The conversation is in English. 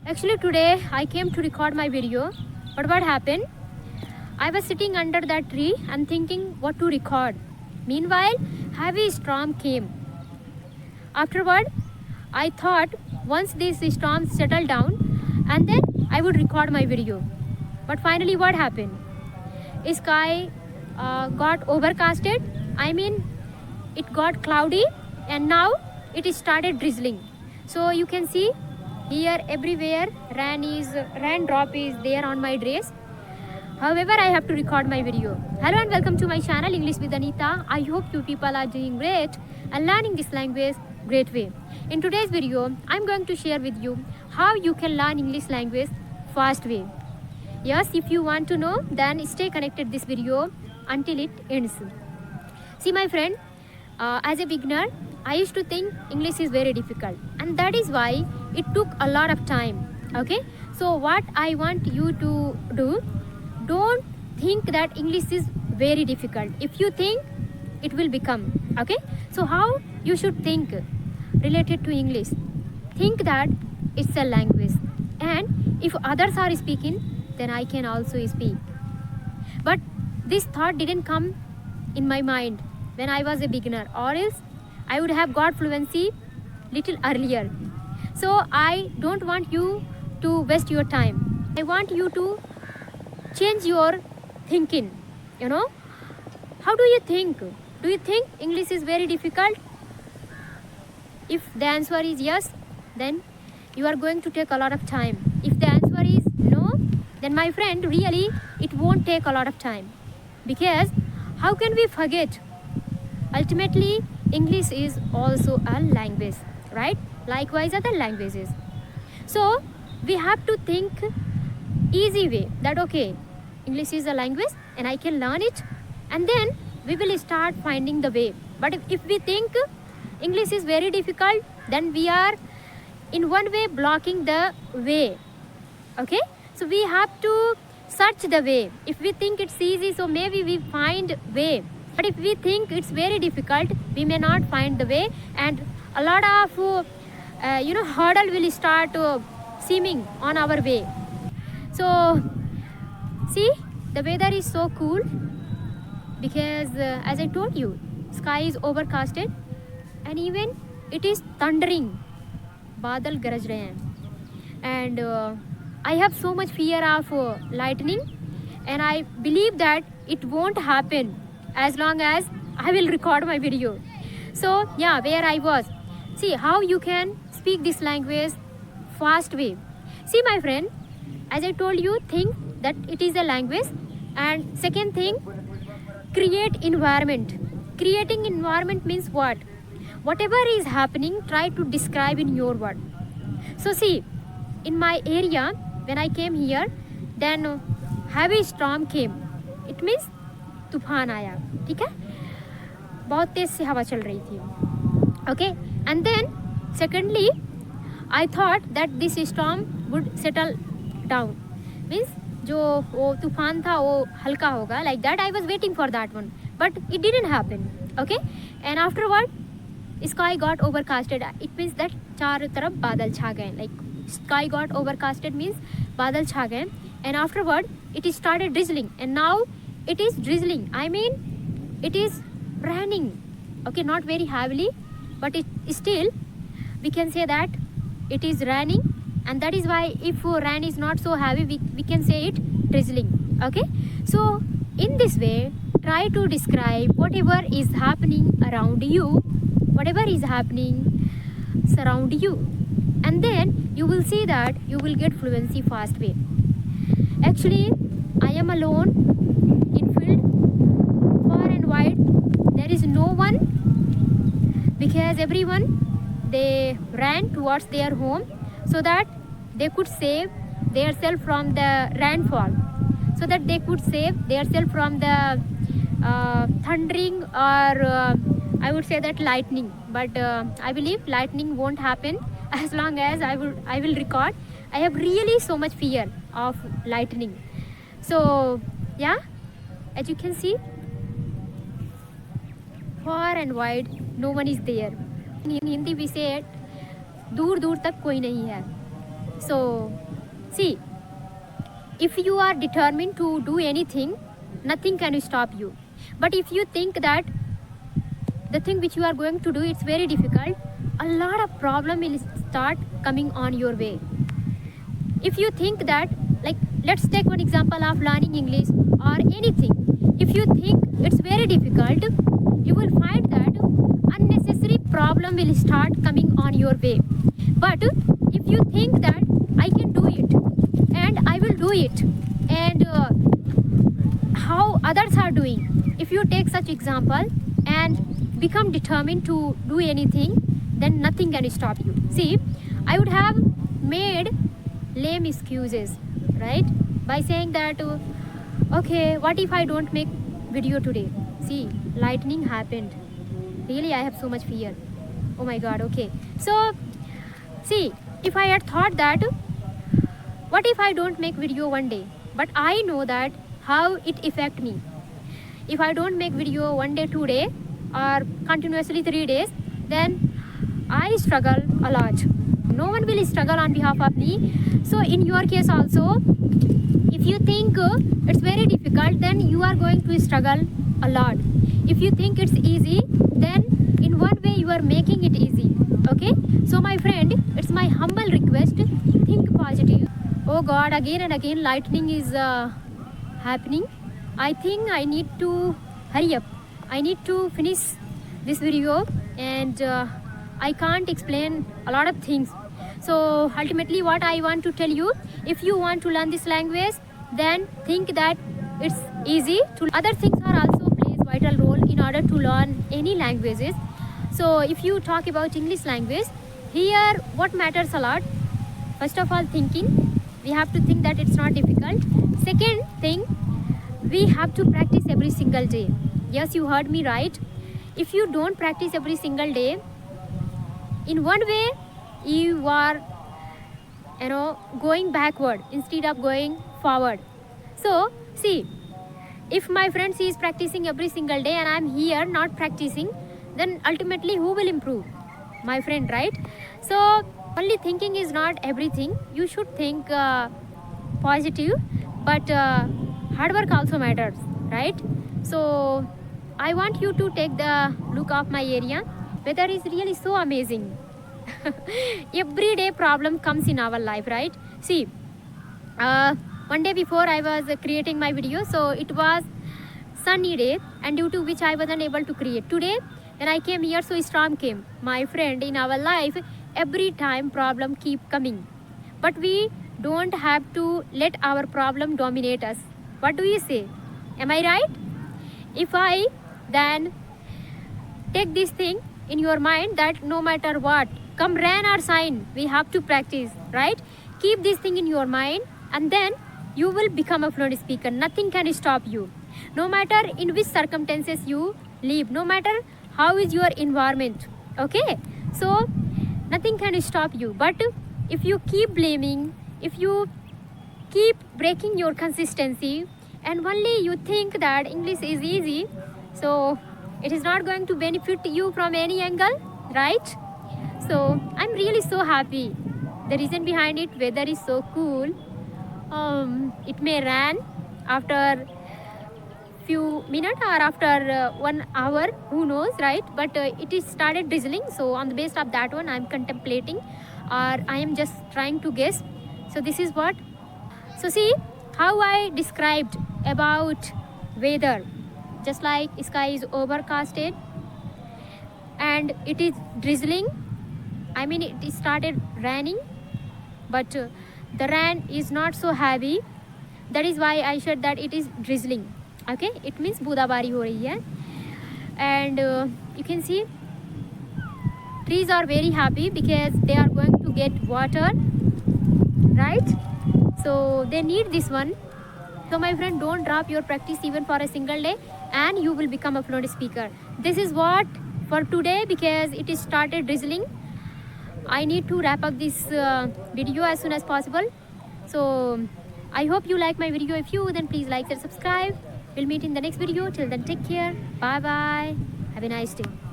Actually, today I came to record my video, but what happened? I was sitting under that tree and thinking what to record. Meanwhile, heavy storm came. Afterward, I thought once this storm settled down, and then I would record my video. But finally, what happened? Sky got overcasted. I mean, it got cloudy, and now it started drizzling. So you can see here everywhere rain drop is there on my dress. However, I have to record my video. Hello and welcome to my channel English with Anita. I hope you people are doing great and learning this language great way. In today's video, I'm going to share with you how you can learn English language fast way. Yes, if you want to know, then stay connected this video until it ends. See my friend, as a beginner, I used to think English is very difficult, and that is why it took a lot of time. Okay, so what I want you to do, don't think that English is very difficult. If you think, it will become. Okay, so how you should think related to English? Think that it's a language, and if others are speaking, then I can also speak. But this thought didn't come in my mind when I was a beginner, or else I would have got fluency little earlier. So I don't want you to waste your time. I want you to change your thinking. You know, how do you think? Do you think English is very difficult? If the answer is yes, then you are going to take a lot of time. If the answer is no, then my friend, really it won't take a lot of time. Because how can we forget? Ultimately, English is also a language, right? Likewise other languages. So we have to think easy way that okay, English is a language and I can learn it, and then we will start finding the way. But if we think English is very difficult, then we are in one way blocking the way. Okay, so we have to search the way. If we think it's easy, so maybe we find way. But if we think it's very difficult, we may not find the way, and a lot of hurdle will start seeming on our way. So see, the weather is so cool because as I told you, sky is overcasted and even it is thundering. बादल गरज रहे हैं, and I have so much fear of lightning, and I believe that it won't happen as long as I will record my video. So yeah, where I was. See how you can speak this language fast way. See my friend, as I told you, think that it is a language, and second thing, create environment. Creating environment means what? Whatever is happening, try to describe in your word. So see, in my area, when I came here, then heavy storm came. It means तूफान आया. ठीक है, बहुत तेज से हवा चल रही थी. Okay, and then secondly, I thought that this storm would settle down. Means जो वो तूफान था वो हल्का होगा, like that I was waiting for that one, but it didn't happen. Okay, and afterward sky got overcasted. It means that चारों तरफ बादल छा गए. Like sky got overcasted means बादल छा गए, and afterward it started drizzling, and now it is drizzling. I mean, it is raining. Okay, not very heavily, but it still we can say that it is raining, and that is why if rain is not so heavy, we can say it drizzling. Okay, so in this way, try to describe whatever is happening around you, whatever is happening surround you, and then you will see that you will get fluency fast way. Actually, I am alone in field, far and wide. There is no one because everyone they ran towards their home so that they could save themselves from the rainfall, so that they could save themselves from the thundering, or I would say that lightning. But I believe lightning won't happen as long as I will record. I have really so much fear of lightning. So yeah, as you can see, far and wide no one is there. In Hindi we say it, दूर दूर तक कोई नहीं है. So see, if you are determined to do anything, nothing can stop you. But if you think that the thing which you are going to do, it's very difficult, a lot of problem will start coming on your way. If you think that, like, let's take one example of learning English or anything. If you think it's very difficult, you will find that unnecessary problem will start coming on your way. But if you think that I can do it and I will do it, and how others are doing, if you take such example and become determined to do anything, then nothing can stop you. See, I would have made lame excuses, right? By saying that, okay, what if I don't make video today? See, lightning happened. Really, I have so much fear. Oh my god, okay. So, see, if I had thought that, what if I don't make video one day? But I know that how it affect me. If I don't make video one day, 2 day, or continuously 3 days, then I struggle a lot. No one will struggle on behalf of me. So in your case also, if you think it's very difficult, then you are going to struggle a lot. If you think it's easy, then in one way you are making it easy. Okay, so my friend, it's my humble request, think positive. Oh god, again and again lightning is happening. I think I need to hurry up. I need to finish this video, and I can't explain a lot of things. So ultimately what I want to tell you, if you want to learn this language, then think that it's easy. Other things are also plays vital role in order to learn any languages. So if you talk about English language, here what matters a lot, first of all, thinking. We have to think that it's not difficult. Second thing, we have to practice every single day. Yes, you heard me right. If you don't practice every single day, in one way you are going backward instead of going forward. So see, if my friend is practicing every single day and I'm here not practicing, then ultimately who will improve? My friend, right? So only thinking is not everything. You should think positive, but hard work also matters, right? So I want you to take the look of my area. Weather is really so amazing. Everyday problem comes in our life, right? See, one day before I was creating my video, so it was sunny day, and due to which I wasn't able to create. Today when I came here, so storm came. My friend, in our life every time problem keep coming, but we don't have to let our problem dominate us. What do you say? Am I right? If I then take this thing in your mind that no matter what, come rain or shine, we have to practice, right? Keep this thing in your mind, and then you will become a fluent speaker. Nothing can stop you. No matter in which circumstances you live, no matter how is your environment, okay? So nothing can stop you. But if you keep blaming, if you keep breaking your consistency, and only you think that English is easy, so it is not going to benefit you from any angle, right? So I'm really so happy. The reason behind it, weather is so cool. It may rain after few minutes or after 1 hour, who knows, right? But it is started drizzling, so on the basis of that one I'm contemplating, or I am just trying to guess. So this is what. So see how I described about weather, just like sky is overcasted and it is drizzling. I mean, it started raining, but the rain is not so heavy. That is why I said that it is drizzling. Okay, it means बूंदाबारी हो रही है. And you can see trees are very happy because they are going to get water, right? So they need this one. So my friend, don't drop your practice even for a single day, and you will become a fluent speaker. This is what for today, because it is started drizzling. I need to wrap up this video as soon as possible. So I hope you like my video. If you, then please like and subscribe. We'll meet in the next video. Till then, take care. Bye bye. Have a nice day.